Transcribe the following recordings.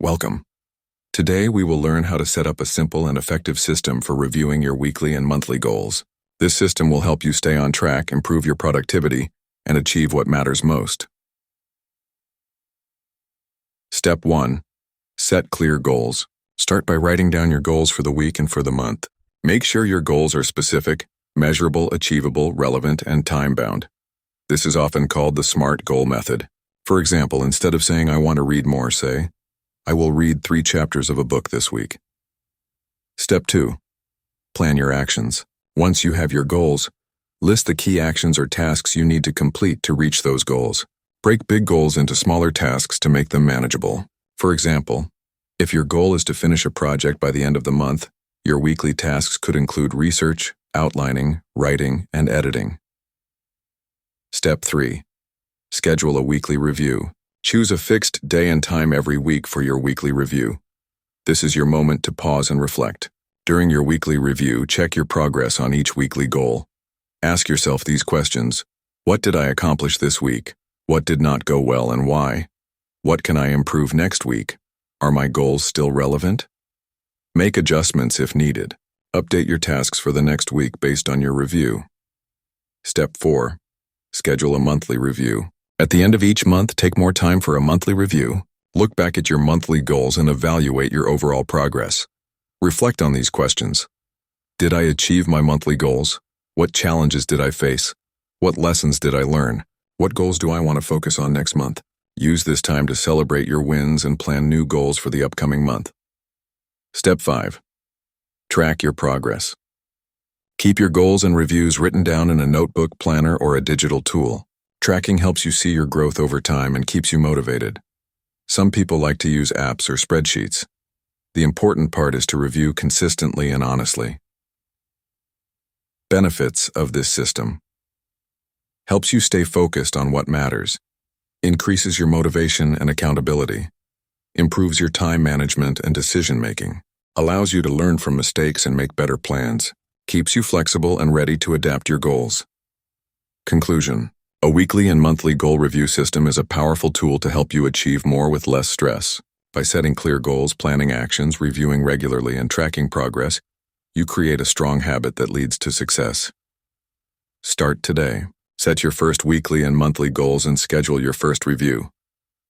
Welcome. Today we will learn how to set up a simple and effective system for reviewing your weekly and monthly goals. This system will help you stay on track, improve your productivity, and achieve what matters most. Step 1. Set clear goals. Start by writing down your goals for the week and for the month. Make sure your goals are specific, measurable, achievable, relevant, and time-bound. This is often called the SMART goal method. For example, instead of saying, "I want to read more," say, "I will read 3 chapters of a book this week." Step 2. Plan your actions. Once you have your goals, list the key actions or tasks you need to complete to reach those goals. Break big goals into smaller tasks to make them manageable. For example, if your goal is to finish a project by the end of the month, your weekly tasks could include research, outlining, writing, and editing. Step 3. Schedule a weekly review. Choose a fixed day and time every week for your weekly review. This is your moment to pause and reflect. During your weekly review, check your progress on each weekly goal. Ask yourself these questions. What did I accomplish this week? What did not go well and why? What can I improve next week? Are my goals still relevant? Make adjustments if needed. Update your tasks for the next week based on your review. Step 4. Schedule a monthly review. At the end of each month, take more time for a monthly review. Look back at your monthly goals and evaluate your overall progress. Reflect on these questions. Did I achieve my monthly goals? What challenges did I face? What lessons did I learn? What goals do I want to focus on next month? Use this time to celebrate your wins and plan new goals for the upcoming month. Step 5. Track your progress. Keep your goals and reviews written down in a notebook, planner, or a digital tool. Tracking helps you see your growth over time and keeps you motivated. Some people like to use apps or spreadsheets. The important part is to review consistently and honestly. Benefits of this system. Helps you stay focused on what matters. Increases your motivation and accountability. Improves your time management and decision-making. Allows you to learn from mistakes and make better plans. Keeps you flexible and ready to adapt your goals. Conclusion. A weekly and monthly goal review system is a powerful tool to help you achieve more with less stress. By setting clear goals, planning actions, reviewing regularly, and tracking progress, you create a strong habit that leads to success. Start today. Set your first weekly and monthly goals and schedule your first review.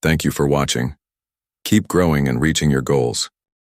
Thank you for watching. Keep growing and reaching your goals.